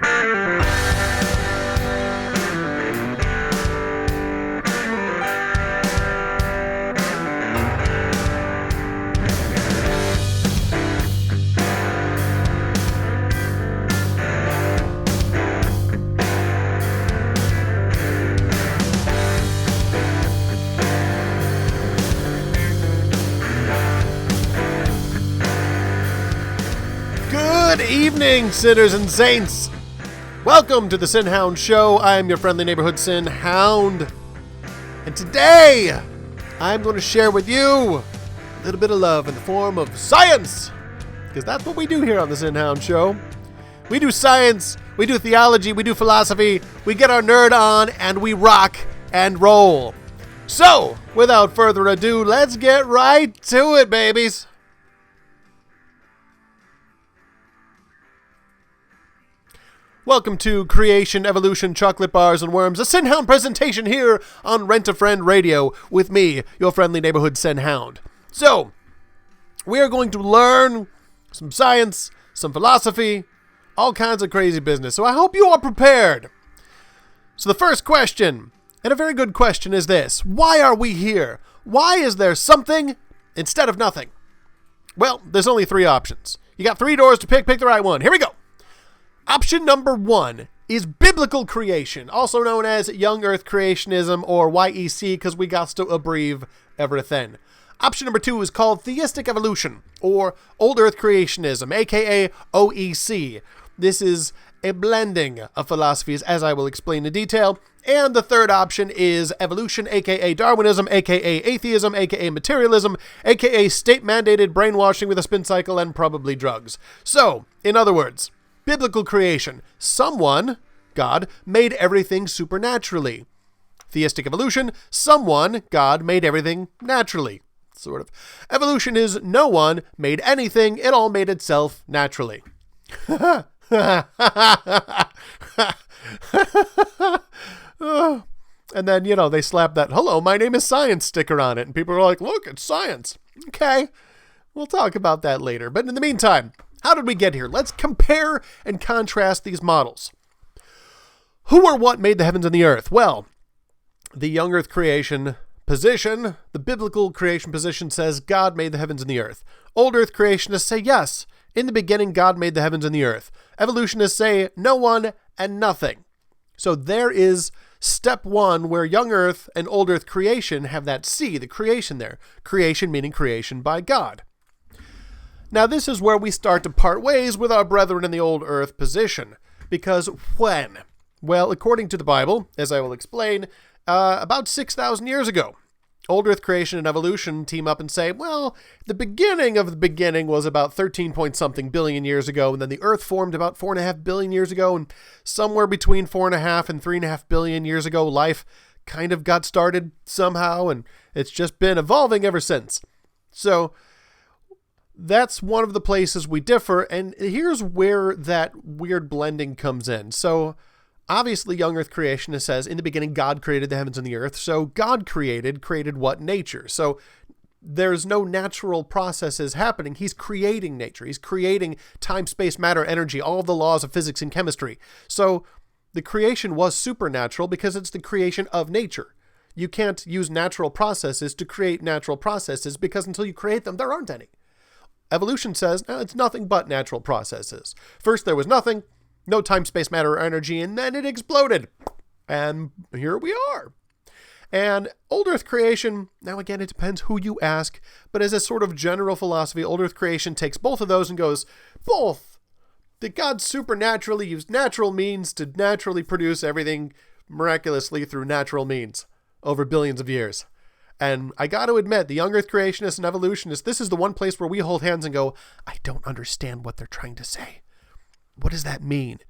Good evening, sinners and saints. Welcome to the Sin Hound Show. I am your friendly neighborhood Sin Hound. And today, I'm going to share with you a little bit of love in the form of science. Because that's what we do here on the Sin Hound Show. We do science, we do theology, we do philosophy, we get our nerd on, and we rock and roll. So, without further ado, let's get right to it, babies. Welcome to Creation, Evolution, Chocolate Bars, and Worms, a Sin Hound presentation here on Rent-A-Friend Radio with me, your friendly neighborhood Sin Hound. So, we are going to learn some science, some philosophy, all kinds of crazy business. So I hope you are prepared. So the first question, and a very good question, is this. Why are we here? Why is there something instead of nothing? Well, there's only three options. You got three doors to pick the right one. Here we go. Option number one is biblical creation, also known as young earth creationism or YEC because we got to abbreviate everything. Option number two is called theistic evolution or old earth creationism, aka OEC. This is a blending of philosophies, as I will explain in detail. And the third option is evolution, aka Darwinism, aka atheism, aka materialism, aka state-mandated brainwashing with a spin cycle and probably drugs. So, in other words, biblical creation. Someone, God, made everything supernaturally. Theistic evolution. Someone, God, made everything naturally. Sort of. Evolution is no one made anything. It all made itself naturally. And then, they slap that, hello, my name is science sticker on it. And people are like, look, it's science. Okay. We'll talk about that later. But in the meantime, how did we get here? Let's compare and contrast these models. Who or what made the heavens and the earth? Well, the young earth creation position, the biblical creation position says God made the heavens and the earth. Old earth creationists say yes, in the beginning God made the heavens and the earth. Evolutionists say no one and nothing. So there is step one where young earth and old earth creation have that C, the creation there. Creation meaning creation by God. Now, this is where we start to part ways with our brethren in the old earth position. Because when? Well, according to the Bible, as I will explain, about 6,000 years ago, old earth creation and evolution team up and say, well, the beginning of the beginning was about 13 point something billion years ago, and then the earth formed about 4.5 billion years ago, and somewhere between 4.5 and 3.5 billion years ago, life kind of got started somehow, and it's just been evolving ever since. So that's one of the places we differ, and here's where that weird blending comes in. So, obviously, young earth creationist says, in the beginning, God created the heavens and the earth. So, God created what? Nature. So, there's no natural processes happening. He's creating nature. He's creating time, space, matter, energy, all of the laws of physics and chemistry. So, the creation was supernatural because it's the creation of nature. You can't use natural processes to create natural processes because until you create them, there aren't any. Evolution says, no, it's nothing but natural processes. First there was nothing, no time, space, matter, or energy, and then it exploded. And here we are. And old earth creation, now again, it depends who you ask, but as a sort of general philosophy, old earth creation takes both of those and goes, both. Did God supernaturally use natural means to naturally produce everything miraculously through natural means over billions of years? And I got to admit, the young earth creationists and evolutionists, this is the one place where we hold hands and go, I don't understand what they're trying to say. What does that mean?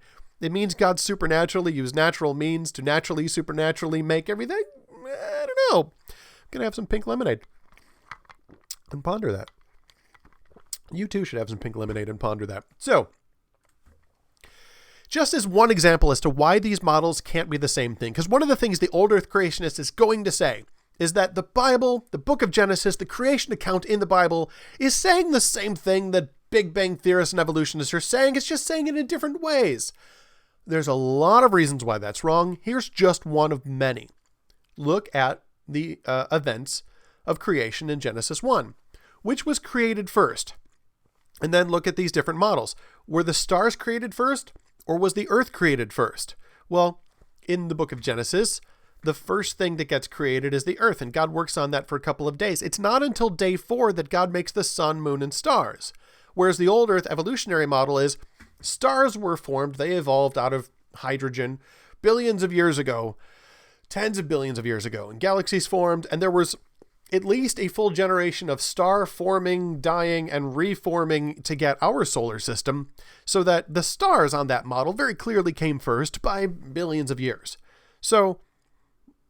It means God supernaturally used natural means to naturally, supernaturally make everything? I don't know. I'm going to have some pink lemonade and ponder that. You too should have some pink lemonade and ponder that. So, just as one example as to why these models can't be the same thing, because one of the things the old earth creationist is going to say is that the Bible, the book of Genesis, the creation account in the Bible, is saying the same thing that Big Bang theorists and evolutionists are saying. It's just saying it in different ways. There's a lot of reasons why that's wrong. Here's just one of many. Look at the events of creation in Genesis 1. Which was created first? And then look at these different models. Were the stars created first, or was the earth created first? Well, in the book of Genesis, the first thing that gets created is the earth, and God works on that for a couple of days. It's not until day 4 that God makes the sun, moon, and stars. Whereas the old earth evolutionary model is stars were formed, they evolved out of hydrogen billions of years ago, tens of billions of years ago, and galaxies formed, and there was at least a full generation of star forming, dying, and reforming to get our solar system, so that the stars on that model very clearly came first by billions of years. So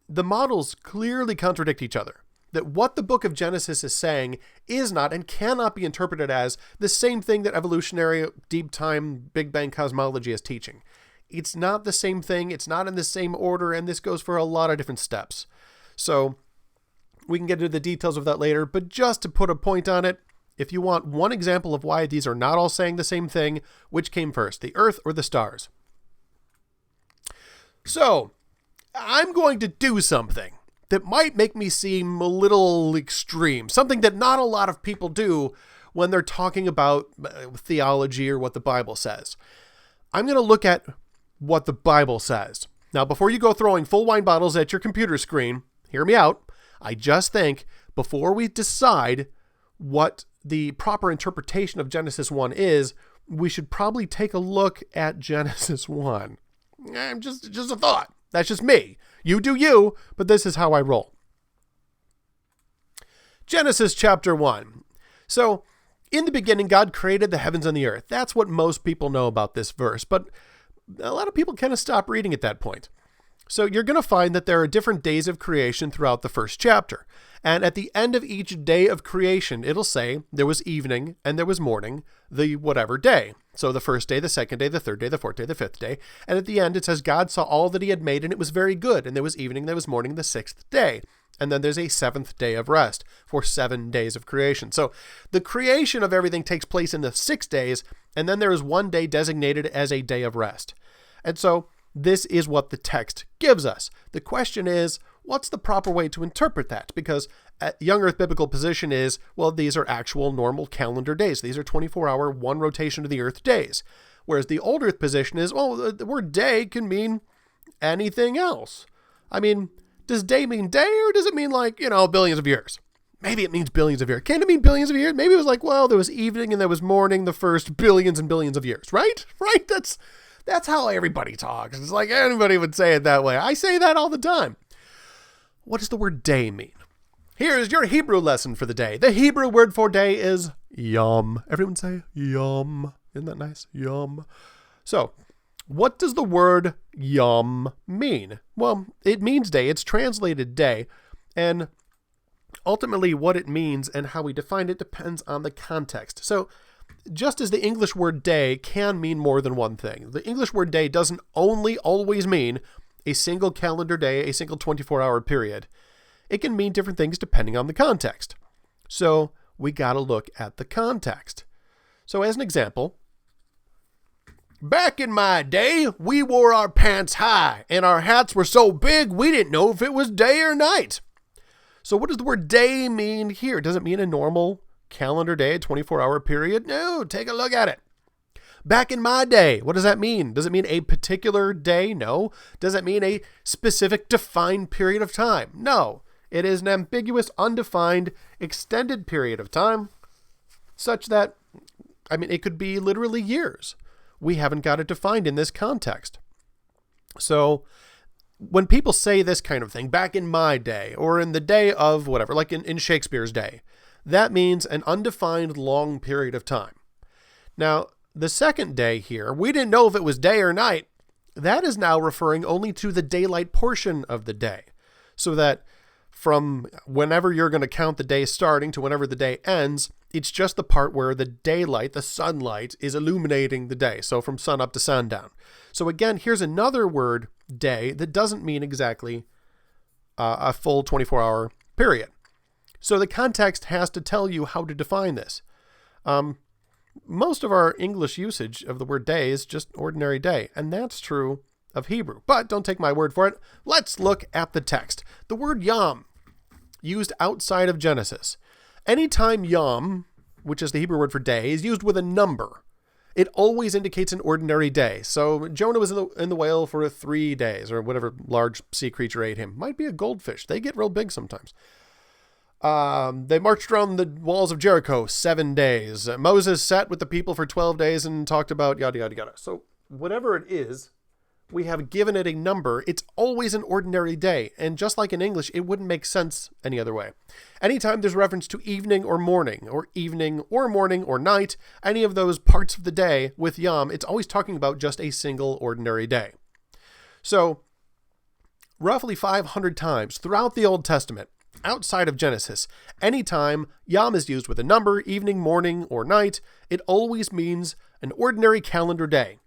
the models clearly contradict each other. That what the book of Genesis is saying is not and cannot be interpreted as the same thing that evolutionary, deep time, Big Bang cosmology is teaching. It's not the same thing, it's not in the same order, and this goes for a lot of different steps. So we can get into the details of that later, but just to put a point on it, if you want one example of why these are not all saying the same thing, which came first, the earth or the stars? So, I'm going to do something that might make me seem a little extreme, something that not a lot of people do when they're talking about theology or what the Bible says. I'm going to look at what the Bible says. Now, before you go throwing full wine bottles at your computer screen, hear me out. I just think before we decide what the proper interpretation of Genesis 1 is, we should probably take a look at Genesis 1. Just a thought. That's just me. You do you, but this is how I roll. Genesis chapter 1. So, in the beginning, God created the heavens and the earth. That's what most people know about this verse, but a lot of people kind of stop reading at that point. So you're going to find that there are different days of creation throughout the first chapter. And at the end of each day of creation, it'll say there was evening and there was morning, the whatever day. So the first day, the second day, the third day, the fourth day, the fifth day. And at the end, it says God saw all that he had made and it was very good. And there was evening, there was morning, the sixth day. And then there's a seventh day of rest for 7 days of creation. So the creation of everything takes place in the 6 days. And then there is one day designated as a day of rest. And so this is what the text gives us. The question is, what's the proper way to interpret that? Because young earth biblical position is, well, these are actual normal calendar days. These are 24-hour, one rotation of the earth days. Whereas the old earth position is, well, the word day can mean anything else. I mean, does day mean day or does it mean billions of years? Maybe it means billions of years. Can it mean billions of years? Maybe it was like, well, there was evening and there was morning the first billions and billions of years, right? Right? That's how everybody talks. It's like anybody would say it that way. I say that all the time. What does the word day mean? Here is your Hebrew lesson for the day. The Hebrew word for day is yom. Everyone say yom. Isn't that nice? Yom. So, what does the word yom mean? Well, it means day. It's translated day. And ultimately what it means and how we define it depends on the context. So, just as the English word day can mean more than one thing, the English word day doesn't only always mean a single calendar day, a single 24-hour period. It can mean different things depending on the context. So we got to look at the context. So as an example, back in my day, we wore our pants high and our hats were so big we didn't know if it was day or night. So what does the word day mean here? Does it mean a normal calendar day, a 24-hour period? No, take a look at it. Back in my day, what does that mean? Does it mean a particular day? No. Does it mean a specific defined period of time? No. It is an ambiguous, undefined, extended period of time, such that, it could be literally years. We haven't got it defined in this context. So when people say this kind of thing, back in my day, or in the day of whatever, like in Shakespeare's day, that means an undefined long period of time. Now, the second day here, we didn't know if it was day or night. That is now referring only to the daylight portion of the day. So that from whenever you're going to count the day starting to whenever the day ends, it's just the part where the daylight, the sunlight, is illuminating the day. So from sun up to sundown. So again, here's another word, day, that doesn't mean exactly a full 24-hour period. So the context has to tell you how to define this. most of our English usage of the word day is just ordinary day, and that's true of Hebrew. But don't take my word for it. Let's look at the text. The word yom, used outside of Genesis. Anytime yom, which is the Hebrew word for day, is used with a number, it always indicates an ordinary day. So Jonah was in the whale for 3 days, or whatever large sea creature ate him. Might be a goldfish. They get real big sometimes. They marched around the walls of Jericho 7 days. Moses sat with the people for 12 days and talked about yada, yada, yada. So whatever it is, we have given it a number. It's always an ordinary day. And just like in English, it wouldn't make sense any other way. Anytime there's reference to evening or morning, or evening or morning or night, any of those parts of the day with yom, it's always talking about just a single ordinary day. So roughly 500 times throughout the Old Testament, outside of Genesis, anytime yom is used with a number, evening, morning, or night, it always means an ordinary calendar day.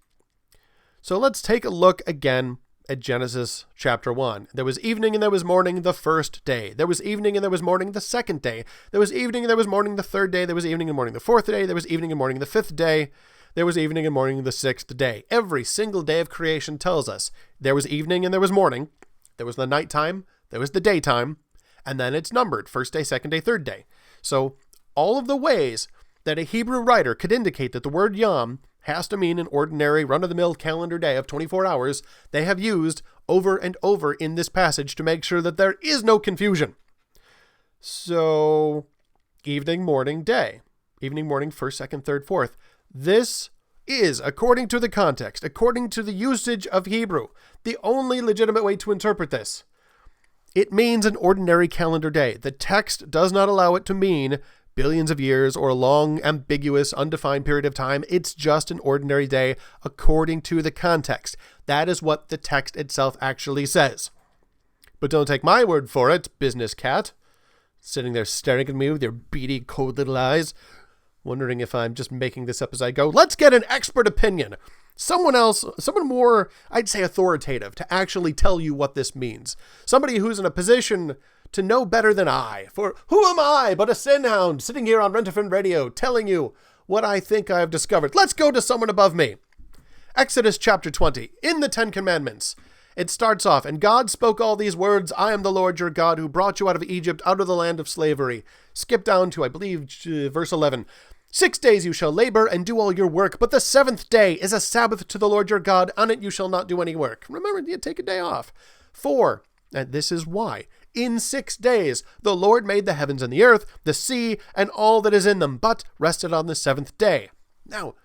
So let's take a look again at Genesis chapter 1. There was evening and there was morning the first day. There was evening and there was morning the second day. There was evening and there was morning the third day. There was evening and morning the fourth day. There was evening and morning the fifth day. There was evening and morning the sixth day. Every single day of creation tells us there was evening and there was morning. There was the nighttime. There was the daytime. And then it's numbered. First day, second day, third day. So all of the ways that a Hebrew writer could indicate that the word yom has to mean an ordinary run-of-the-mill calendar day of 24 hours, they have used over and over in this passage to make sure that there is no confusion. So, evening, morning, day. Evening, morning, first, second, third, fourth. This is, according to the context, according to the usage of Hebrew, the only legitimate way to interpret this. It means an ordinary calendar day. The text does not allow it to mean billions of years or a long, ambiguous, undefined period of time. It's just an ordinary day according to the context. That is what the text itself actually says. But don't take my word for it, business cat. Sitting there staring at me with your beady, cold little eyes, wondering if I'm just making this up as I go. Let's get an expert opinion. Someone else, someone more, I'd say authoritative, to actually tell you what this means. Somebody who's in a position to know better than I. For who am I but a sin hound sitting here on Rent-A-Friend Radio telling you what I think I have discovered? Let's go to someone above me. Exodus chapter 20, in the Ten Commandments. It starts off, and God spoke all these words, I am the Lord your God who brought you out of Egypt, out of the land of slavery. Skip down to, I believe, verse 11. 6 days you shall labor and do all your work, but the 7th day is a Sabbath to the Lord your God. On it you shall not do any work. Remember, you take a day off. 4, and this is why. In 6 days the Lord made the heavens and the earth, the sea, and all that is in them, but rested on the 7th day. Now,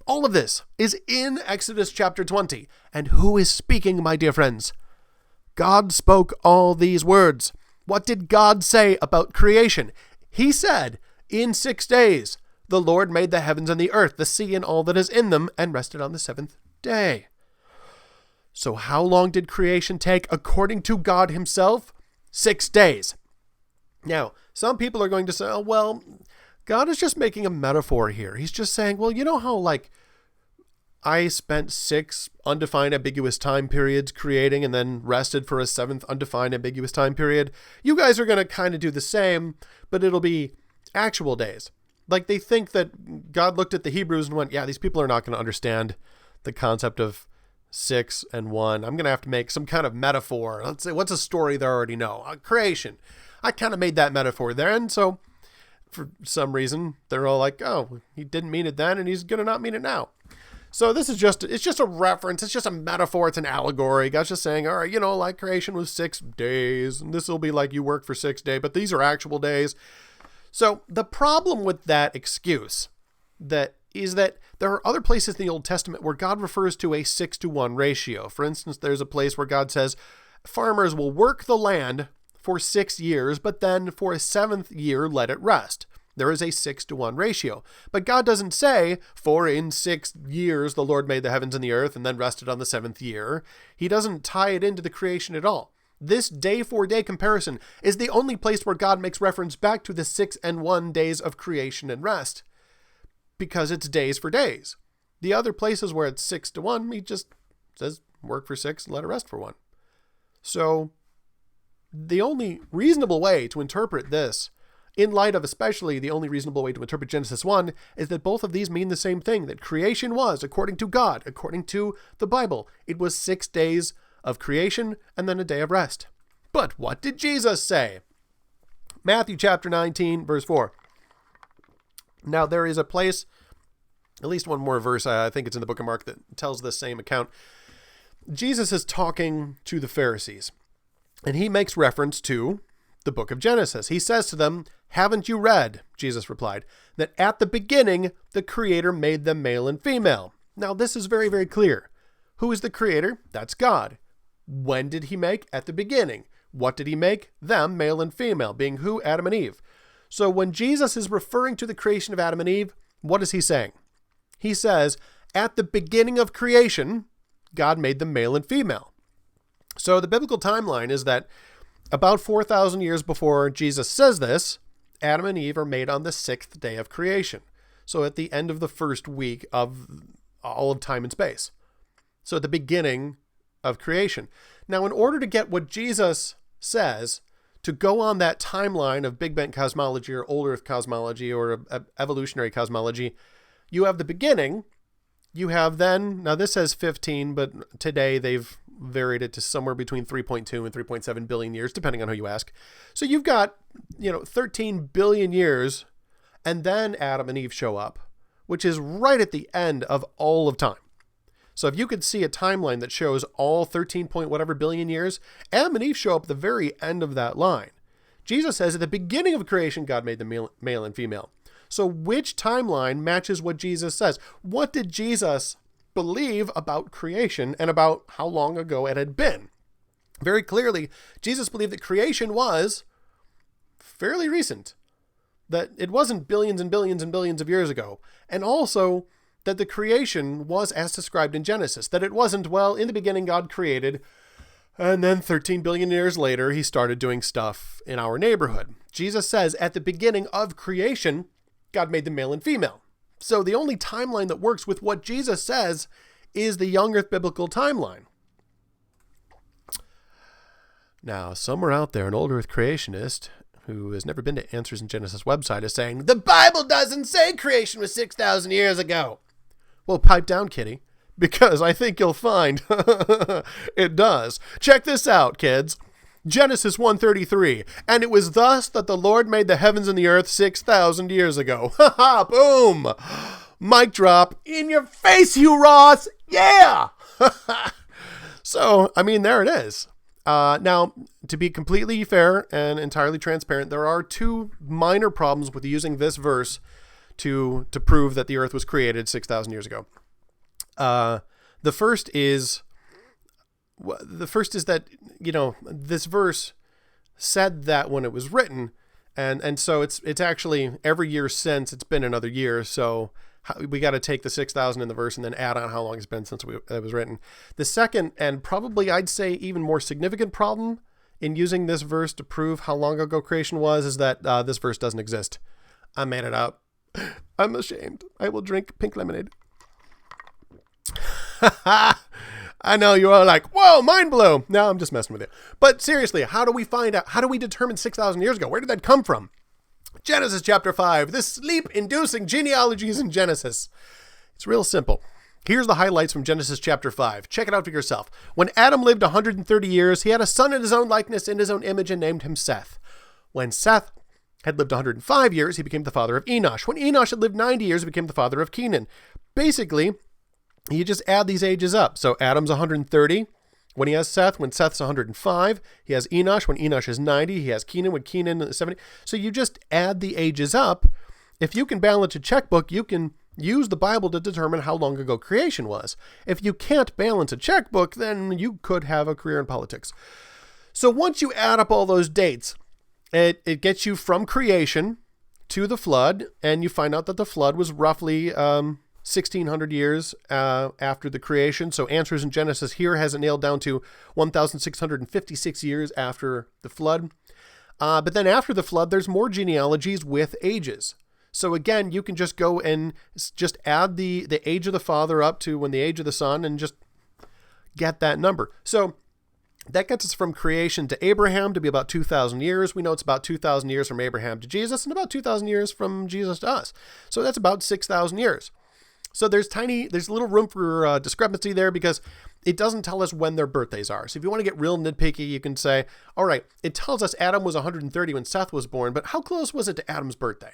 all of this is in Exodus chapter 20. And who is speaking, my dear friends? God spoke all these words. What did God say about creation? He said, in 6 days the Lord made the heavens and the earth, the sea, and all that is in them, and rested on the 7th day. So how long did creation take according to God himself? 6 days. Now, some people are going to say, oh, well, God is just making a metaphor here. He's just saying, well, you know how, I spent 6 undefined ambiguous time periods creating and then rested for a 7th undefined ambiguous time period? You guys are going to kind of do the same, but it'll be actual days. They think that God looked at the Hebrews and went, yeah, these people are not going to understand the concept of 6 and 1. I'm going to have to make some kind of metaphor. Let's say, what's a story they already know? Creation. I kind of made that metaphor there. And so for some reason, they're all like, oh, he didn't mean it then, and he's going to not mean it now. So this is it's just a reference. It's just a metaphor. It's an allegory. God's just saying, all right, creation was 6 days, and this will be like you work for 6 days, but these are actual days. So the problem with that excuse is that there are other places in the Old Testament where God refers to a 6-to-1 ratio. For instance, there's a place where God says farmers will work the land for 6 years, but then for a 7th year, let it rest. There is a 6-to-1 ratio. But God doesn't say, for in 6 years the Lord made the heavens and the earth and then rested on the 7th year. He doesn't tie it into the creation at all. This day-for-day comparison is the only place where God makes reference back to the 6 and 1 days of creation and rest, because it's days for days. The other places where it's 6-to-1, he just says work for 6 and let it rest for 1. So the only reasonable way to interpret this in light of especially the only reasonable way to interpret Genesis 1 is that both of these mean the same thing, that creation was, according to God, according to the Bible, it was 6 days of creation and then a day of rest. But what did Jesus say? Matthew chapter 19, verse 4. Now there is a place, at least one more verse, I think it's in the book of Mark, that tells this same account. Jesus is talking to the Pharisees, and he makes reference to the book of Genesis. He says to them, "Haven't you read," Jesus replied, "that at the beginning the Creator made them male and female?" Now this is very, very clear. Who is the Creator? That's God. When did he make? At the beginning. What did he make? Them, male and female, being who? Adam and Eve. So when Jesus is referring to the creation of Adam and Eve, what is he saying? He says, at the beginning of creation, God made them male and female. So the biblical timeline is that about 4,000 years before Jesus says this, Adam and Eve are made on the 6th day of creation. So at the end of the first week of all of time and space. So at the beginning of creation. Now, in order to get what Jesus says, to go on that timeline of Big Bang cosmology or old Earth cosmology or evolutionary cosmology, you have the beginning. You have then, now this says 15, but today they've varied it to somewhere between 3.2 and 3.7 billion years, depending on who you ask. So you've got, 13 billion years, and then Adam and Eve show up, which is right at the end of all of time. So if you could see a timeline that shows all 13 point whatever billion years, Adam and Eve show up at the very end of that line. Jesus says at the beginning of creation, God made them male and female. So which timeline matches what Jesus says? What did Jesus believe about creation and about how long ago it had been? Very clearly, Jesus believed that creation was fairly recent, that it wasn't billions and billions and billions of years ago, and also that the creation was as described in Genesis, that it wasn't, well, in the beginning God created, and then 13 billion years later he started doing stuff in our neighborhood. Jesus says at the beginning of creation, God made them male and female. So the only timeline that works with what Jesus says is the young Earth biblical timeline. Now, somewhere out there, an old Earth creationist who has never been to Answers in Genesis website is saying, the Bible doesn't say creation was 6,000 years ago. Well, pipe down, kitty, because I think you'll find it does. Check this out, kids. Genesis 1:33, and it was thus that the Lord made the heavens and the earth 6,000 years ago. Ha ha, boom. Mic drop in your face, you Ross. Yeah. So, there it is. Now, to be completely fair and entirely transparent, there are two minor problems with using this verse to prove that the earth was created 6,000 years ago. The first is that, this verse said that when it was written, and so it's actually every year since it's been another year. So we got to take the 6,000 in the verse and then add on how long it's been since it was written. The second, and probably I'd say even more significant problem in using this verse to prove how long ago creation was is that this verse doesn't exist. I made it up. I'm ashamed. I will drink pink lemonade. I know you're all like, whoa, mind blown. No, I'm just messing with you. But seriously, how do we find out? How do we determine 6,000 years ago? Where did that come from? Genesis chapter 5, the sleep-inducing genealogies in Genesis. It's real simple. Here's the highlights from Genesis chapter 5. Check it out for yourself. When Adam lived 130 years, he had a son in his own likeness, in his own image, and named him Seth. When Seth had lived 105 years, he became the father of Enosh. When Enosh had lived 90 years, he became the father of Kenan. Basically, you just add these ages up. So Adam's 130 when he has Seth. When Seth's 105, he has Enosh. When Enosh is 90, he has Kenan. When Kenan is 70. So you just add the ages up. If you can balance a checkbook, you can use the Bible to determine how long ago creation was. If you can't balance a checkbook, then you could have a career in politics. So once you add up all those dates, it gets you from creation to the flood, and you find out that the flood was roughly 1,600 years after the creation. So Answers in Genesis here has it nailed down to 1,656 years after the flood. But then after the flood, there's more genealogies with ages. So again, you can just go and just add the age of the father up to when the age of the son and just get that number. So That gets us from creation to Abraham to be about 2,000 years. We know it's about 2,000 years from Abraham to Jesus and about 2,000 years from Jesus to us. So that's about 6,000 years. So there's a little room for discrepancy there because it doesn't tell us when their birthdays are. So if you want to get real nitpicky, you can say, all right, it tells us Adam was 130 when Seth was born, but how close was it to Adam's birthday?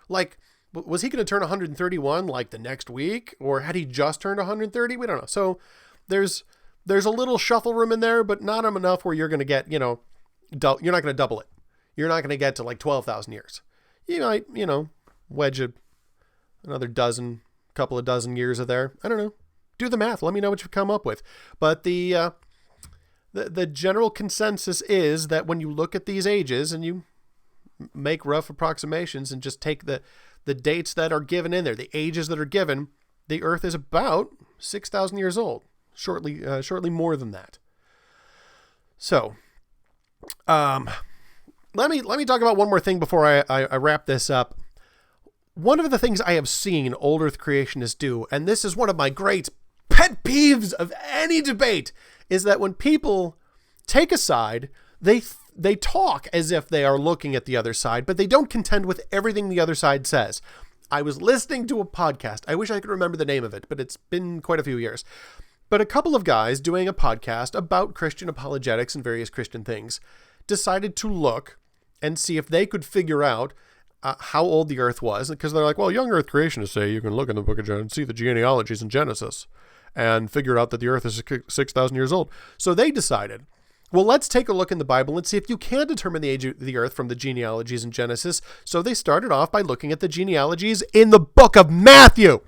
Like, was he going to turn 131 like the next week? Or had he just turned 130? We don't know. So there's a little shuffle room in there, but not enough where you're going to get, you're not going to double it. You're not going to get to like 12,000 years. You might, wedge another couple of dozen years of there. I don't know. Do the math. Let me know what you come up with. But the general consensus is that when you look at these ages and you make rough approximations and just take the dates that are given in there, the ages that are given, the Earth is about 6,000 years old. Shortly more than that. So, let me talk about one more thing before I wrap this up. One of the things I have seen old Earth creationists do, and this is one of my great pet peeves of any debate, is that when people take a side, they talk as if they are looking at the other side, but they don't contend with everything the other side says. I was listening to a podcast. I wish I could remember the name of it, but it's been quite a few years. But a couple of guys doing a podcast about Christian apologetics and various Christian things decided to look and see if they could figure out how old the Earth was. Because they're like, well, young Earth creationists say you can look in the book of Genesis and see the genealogies in Genesis and figure out that the Earth is 6,000 years old. So they decided, well, let's take a look in the Bible and see if you can determine the age of the Earth from the genealogies in Genesis. So they started off by looking at the genealogies in the book of Matthew.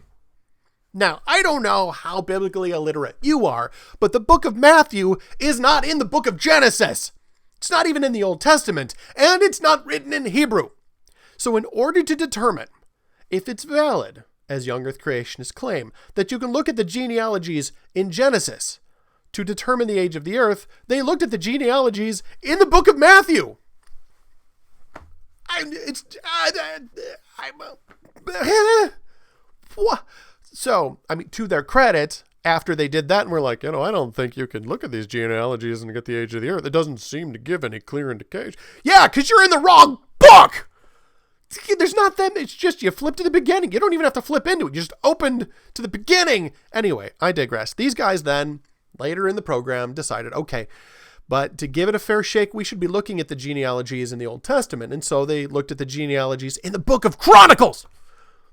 Now, I don't know how biblically illiterate you are, but the book of Matthew is not in the book of Genesis. It's not even in the Old Testament, and it's not written in Hebrew. So in order to determine if it's valid, as young Earth creationists claim, that you can look at the genealogies in Genesis to determine the age of the Earth, they looked at the genealogies in the book of Matthew. What? So, to their credit, after they did that, and we're like, I don't think you can look at these genealogies and get the age of the Earth. It doesn't seem to give any clear indication. Yeah, because you're in the wrong book! There's not them. It's just you flip to the beginning. You don't even have to flip into it. You just opened to the beginning. Anyway, I digress. These guys then, later in the program, decided, okay, but to give it a fair shake, we should be looking at the genealogies in the Old Testament. And so they looked at the genealogies in the book of Chronicles.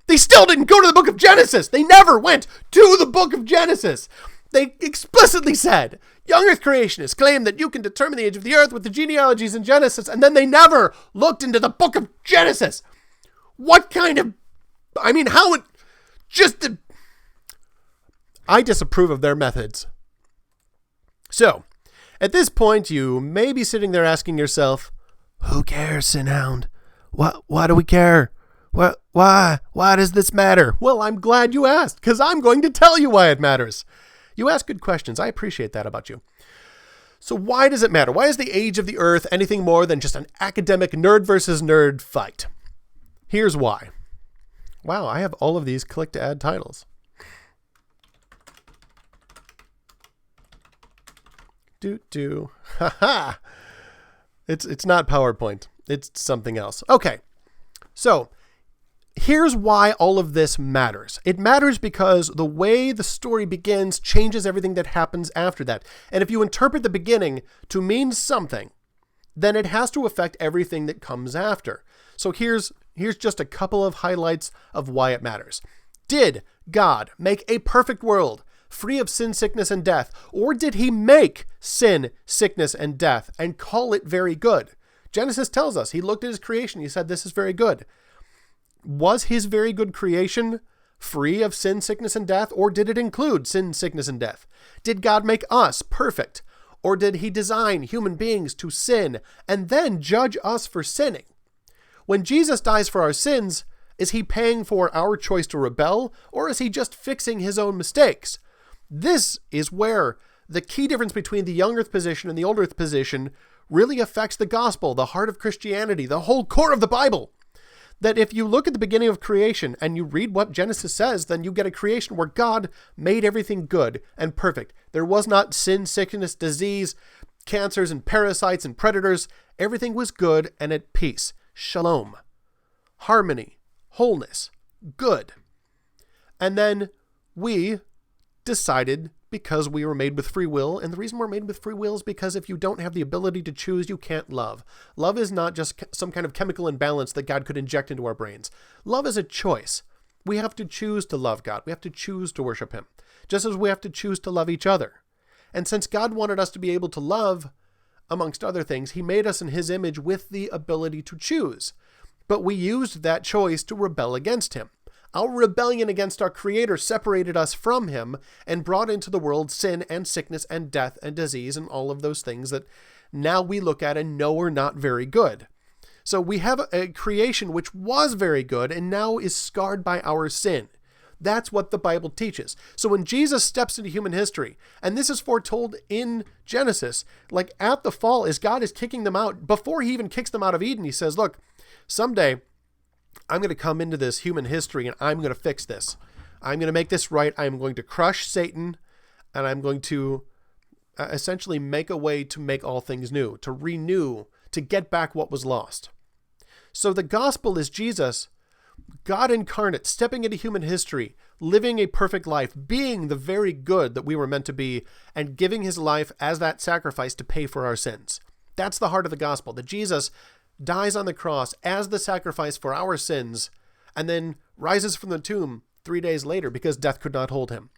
They still didn't go to the book of Genesis. They never went to the book of Genesis. They explicitly said, young Earth creationists claim that you can determine the age of the Earth with the genealogies in Genesis, and then they never looked into the book of Genesis. What kind of... how it... I disapprove of their methods. So, at this point, you may be sitting there asking yourself, who cares, Sinhound? Why do we care? Why does this matter? Well, I'm glad you asked, because I'm going to tell you why it matters. You ask good questions. I appreciate that about you. So why does it matter? Why is the age of the Earth anything more than just an academic nerd versus nerd fight? Here's why. Wow, I have all of these click to add titles. Ha. It's not PowerPoint. It's something else. Okay. So, here's why all of this matters. It matters because the way the story begins changes everything that happens after that. And if you interpret the beginning to mean something, then it has to affect everything that comes after. So here's just a couple of highlights of why it matters. Did God make a perfect world free of sin, sickness, and death? Or did he make sin, sickness, and death and call it very good? Genesis tells us he looked at his creation. He said, this is very good. Was his very good creation free of sin, sickness, and death? Or did it include sin, sickness, and death? Did God make us perfect? Or did he design human beings to sin and then judge us for sinning? When Jesus dies for our sins, is he paying for our choice to rebel? Or is he just fixing his own mistakes? This is where the key difference between the young earth position and the old earth position really affects the gospel, the heart of Christianity, the whole core of the Bible. That if you look at the beginning of creation and you read what Genesis says, then you get a creation where God made everything good and perfect. There was not sin, sickness, disease. cancers and parasites and predators. Everything was good and at peace. Shalom. Harmony. Wholeness. Good. And then we decided, because we were made with free will, and the reason we're made with free will is because if you don't have the ability to choose, you can't love. Love is not just some kind of chemical imbalance that God could inject into our brains. Love is a choice. We have to choose to love God. We have to choose to worship Him, just as we have to choose to love each other. And since God wanted us to be able to love, amongst other things, He made us in His image with the ability to choose. But we used that choice to rebel against Him. Our rebellion against our Creator separated us from Him and brought into the world sin and sickness and death and disease and all of those things that now we look at and know are not very good. So we have a creation which was very good and now is scarred by our sin. That's what the Bible teaches. So when Jesus steps into human history, and this is foretold in Genesis, like at the fall, as God is kicking them out, before He even kicks them out of Eden, He says, look, someday I'm going to come into this human history and I'm going to fix this. I'm going to make this right. I'm going to crush Satan, and I'm going to essentially make a way to make all things new, to renew, to get back what was lost. So the gospel is Jesus, God incarnate, stepping into human history, living a perfect life, being the very good that we were meant to be, and giving His life as that sacrifice to pay for our sins. That's the heart of the gospel, that Jesus dies on the cross as the sacrifice for our sins, and then rises from the tomb 3 days later because death could not hold Him.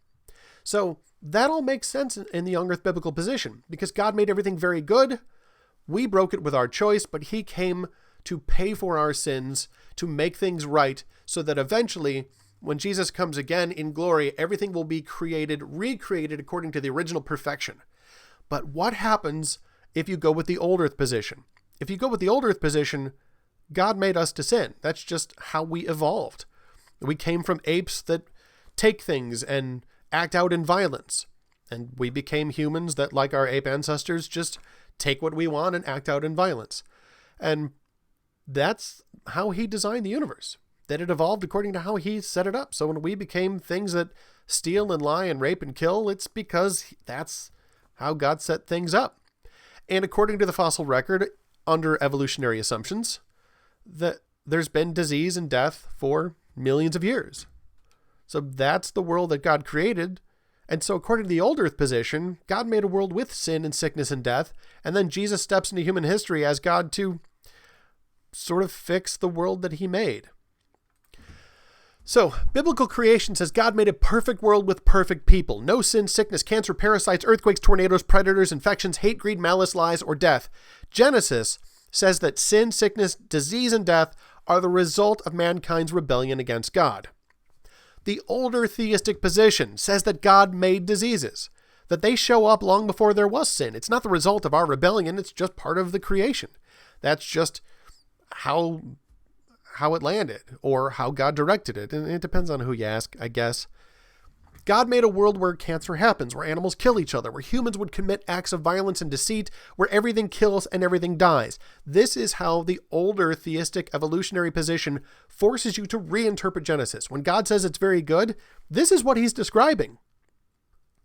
So that all makes sense in the young earth biblical position, because God made everything very good. We broke it with our choice, but He came to pay for our sins, to make things right, so that eventually, when Jesus comes again in glory, everything will be recreated according to the original perfection. But what happens if you go with the old earth position? If you go with the old earth position, God made us to sin. That's just how we evolved. We came from apes that take things and act out in violence. And we became humans that, like our ape ancestors, just take what we want and act out in violence. And that's how He designed the universe, that it evolved according to how He set it up. So when we became things that steal and lie and rape and kill, it's because that's how God set things up. And according to the fossil record, under evolutionary assumptions, that there's been disease and death for millions of years. So that's the world that God created. And so according to the old earth position, God made a world with sin and sickness and death. And then Jesus steps into human history as God to sort of fix the world that He made. So biblical creation says God made a perfect world with perfect people. No sin, sickness, cancer, parasites, earthquakes, tornadoes, predators, infections, hate, greed, malice, lies, or death. Genesis says that sin, sickness, disease, and death are the result of mankind's rebellion against God. The older theistic position says that God made diseases, that they show up long before there was sin. It's not the result of our rebellion, it's just part of the creation. That's just how it landed, or how God directed it. And it depends on who you ask, I guess. God made a world where cancer happens, where animals kill each other, where humans would commit acts of violence and deceit, where everything kills and everything dies. This is how the older theistic evolutionary position forces you to reinterpret Genesis. When God says it's very good, this is what He's describing.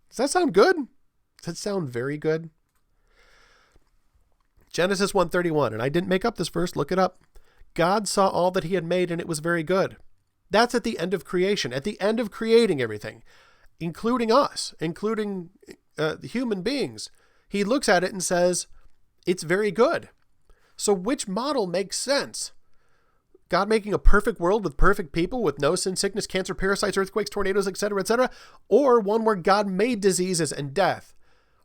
Does that sound good? Does that sound very good? Genesis 1:31, and I didn't make up this verse, look it up. God saw all that He had made, and it was very good. That's at the end of creation, at the end of creating everything, including us, including the human beings. He looks at it and says, it's very good. So which model makes sense? God making a perfect world with perfect people, with no sin, sickness, cancer, parasites, earthquakes, tornadoes, etc., or one where God made diseases and death,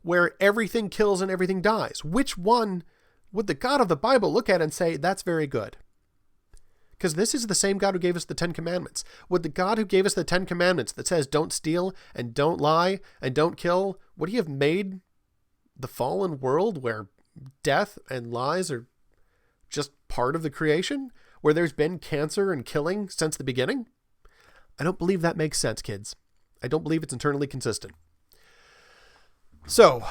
where everything kills and everything dies? Which one would the God of the Bible look at and say, that's very good? Because this is the same God who gave us the 10 Commandments. Would the God who gave us the 10 Commandments that says don't steal and don't lie and don't kill, would He have made the fallen world where death and lies are just part of the creation? Where there's been cancer and killing since the beginning? I don't believe that makes sense, kids. I don't believe it's internally consistent. So,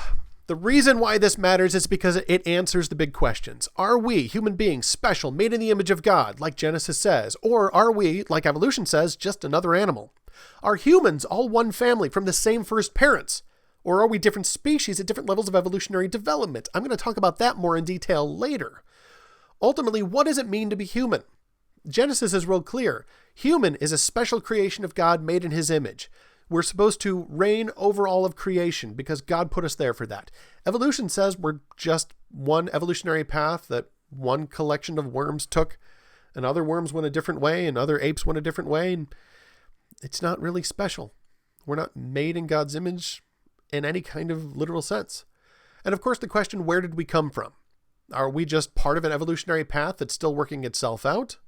the reason why this matters is because it answers the big questions. Are we, human beings, special, made in the image of God, like Genesis says? Or are we, like evolution says, just another animal? Are humans all one family from the same first parents? Or are we different species at different levels of evolutionary development? I'm going to talk about that more in detail later. Ultimately, what does it mean to be human? Genesis is real clear. Human is a special creation of God made in his image. We're supposed to reign over all of creation because God put us there for that. Evolution says we're just one evolutionary path that one collection of worms took, and other worms went a different way, and other apes went a different way, and it's not really special. We're not made in God's image in any kind of literal sense. And of course, the question, where did we come from? Are we just part of an evolutionary path that's still working itself out?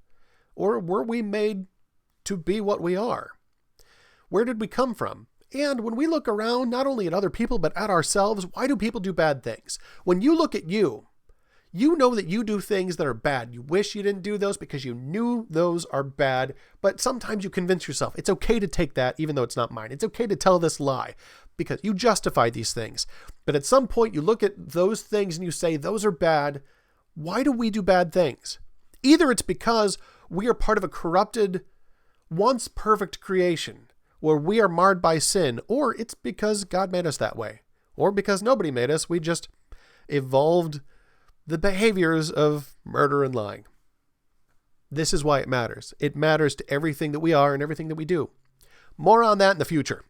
Or were we made to be what we are? Where did we come from? And when we look around, not only at other people, but at ourselves, why do people do bad things? When you look at you, you know that you do things that are bad. You wish you didn't do those because you knew those are bad, but sometimes you convince yourself it's okay to take that even though it's not mine. It's okay to tell this lie because you justify these things. But at some point you look at those things and you say, those are bad. Why do we do bad things? Either it's because we are part of a corrupted, once perfect creation where we are marred by sin, or it's because God made us that way, or because nobody made us. We just evolved the behaviors of murder and lying. This is why it matters. It matters to everything that we are and everything that we do. More on that in the future.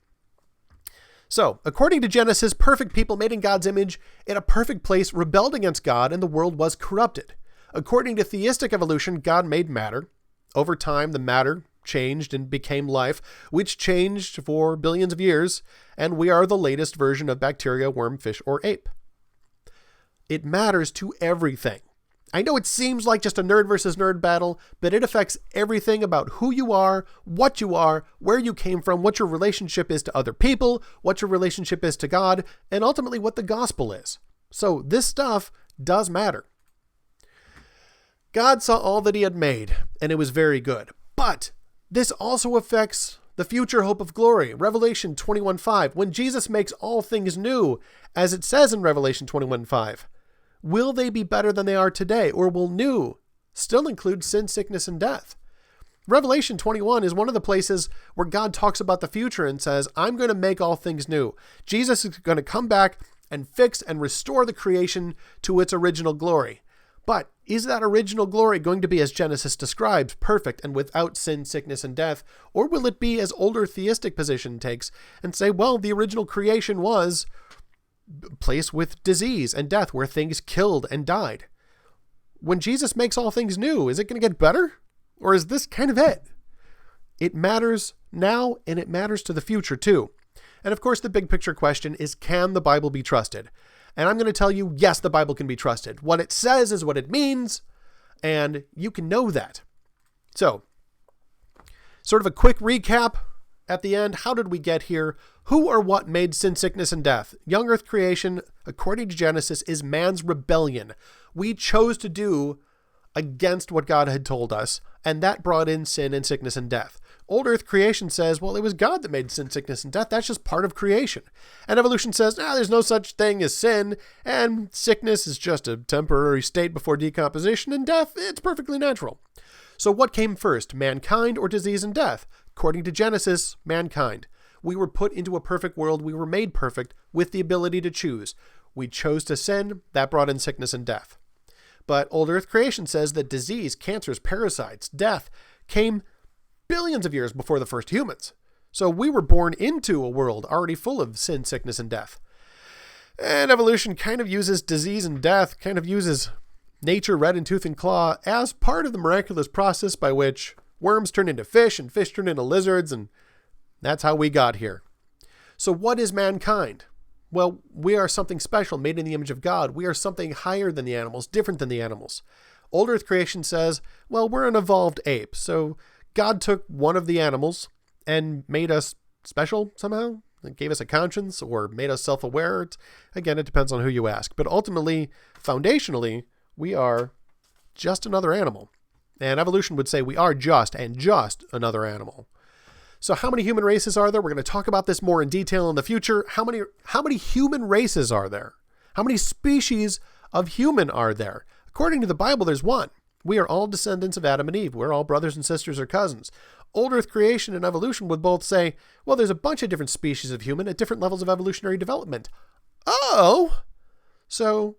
So, according to Genesis, perfect people made in God's image in a perfect place rebelled against God and the world was corrupted. According to theistic evolution, God made matter. Over time, the matter changed and became life, which changed for billions of years, and we are the latest version of bacteria, worm, fish, or ape. It matters to everything. I know it seems like just a nerd versus nerd battle, but it affects everything about who you are, where you came from, what your relationship is to other people, what your relationship is to God, and ultimately what the gospel is. So this stuff does matter. God saw all that he had made, and it was very good. But this also affects the future hope of glory. Revelation 21:5, when Jesus makes all things new, as it says in Revelation 21:5, will they be better than they are today, or will new still include sin, sickness, and death? Revelation 21 is one of the places where God talks about the future and says, I'm going to make all things new. Jesus is going to come back and fix and restore the creation to its original glory. But is that original glory going to be, as Genesis describes, perfect and without sin, sickness, and death? Or will it be, as older theistic position takes, and say, well, the original creation was a place with disease and death, where things killed and died? When Jesus makes all things new, is it going to get better? Or is this kind of it? It matters now, and it matters to the future too. And of course, the big picture question is, can the Bible be trusted? And I'm going to tell you, yes, the Bible can be trusted. What it says is what it means, and you can know that. So, sort of a quick recap at the end. How did we get here? Who or what made sin, sickness, and death? Young earth creation, according to Genesis, is man's rebellion. We chose to do against what God had told us, and that brought in sin and sickness and death. Old earth creation says, well, it was God that made sin, sickness, and death. That's just part of creation. And evolution says, there's no such thing as sin, and sickness is just a temporary state before decomposition, and death, it's perfectly natural. So what came first, mankind or disease and death? According to Genesis, mankind. We were put into a perfect world. We were made perfect with the ability to choose. We chose to sin. That brought in sickness and death. But old earth creation says that disease, cancers, parasites, death came billions of years before the first humans. So we were born into a world already full of sin, sickness, and death. And evolution kind of uses disease and death, kind of uses nature, red in tooth and claw, as part of the miraculous process by which worms turn into fish and fish turn into lizards, and that's how we got here. So what is mankind? Well, we are something special, made in the image of God. We are something higher than the animals, different than the animals. Old earth creation says, well, we're an evolved ape, so God took one of the animals and made us special somehow, and gave us a conscience or made us self-aware. Again, it depends on who you ask. But ultimately, foundationally, we are just another animal. And evolution would say we are just another animal. So how many human races are there? We're going to talk about this more in detail in the future. How many human races are there? How many species of human are there? According to the Bible, there's one. We are all descendants of Adam and Eve. We're all brothers and sisters or cousins. Old Earth creation and evolution would both say, well, there's a bunch of different species of human at different levels of evolutionary development. Oh, so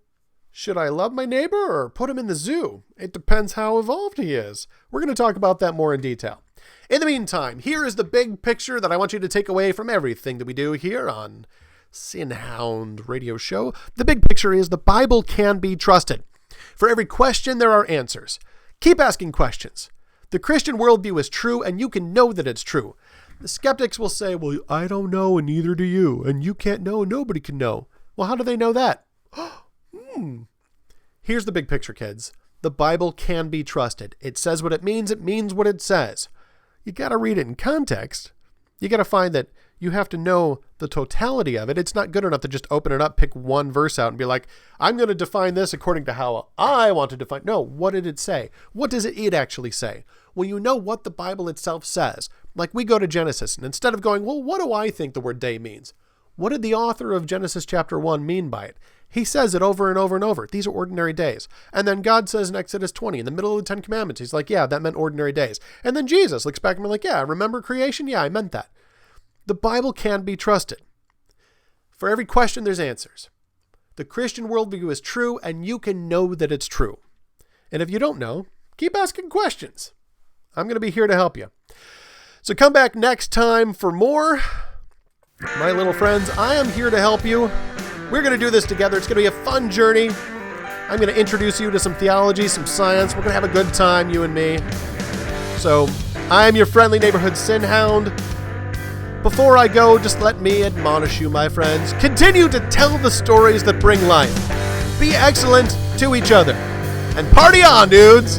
should I love my neighbor or put him in the zoo? It depends how evolved he is. We're going to talk about that more in detail. In the meantime, here is the big picture that I want you to take away from everything that we do here on Sin Hound Radio Show. The big picture is the Bible can be trusted. For every question, there are answers. Keep asking questions. The Christian worldview is true, and you can know that it's true. The skeptics will say, well, I don't know, and neither do you. And you can't know, and nobody can know. Well, how do they know that? Here's the big picture, kids. The Bible can be trusted. It says what it means what it says. You got to read it in context. You got to find that you have to know the totality of it. It's not good enough to just open it up, pick one verse out and be like, I'm going to define this according to how I want to define. No, what did it say? What does it actually say? When you know what the Bible itself says, like we go to Genesis, and instead of going, well, what do I think the word day means? What did the author of Genesis chapter 1 mean by it? He says it over and over and over. These are ordinary days. And then God says in Exodus 20, in the middle of the 10 Commandments, he's like, yeah, that meant ordinary days. And then Jesus looks back and be like, yeah, remember creation? Yeah, I meant that. The Bible can be trusted. For every question, there's answers. The Christian worldview is true, and you can know that it's true. And if you don't know, keep asking questions. I'm going to be here to help you. So come back next time for more. My little friends, I am here to help you. We're going to do this together. It's going to be a fun journey. I'm going to introduce you to some theology, some science. We're going to have a good time, you and me. So I'm your friendly neighborhood sin hound. Before I go, just let me admonish you, my friends. Continue to tell the stories that bring life. Be excellent to each other. And party on, dudes!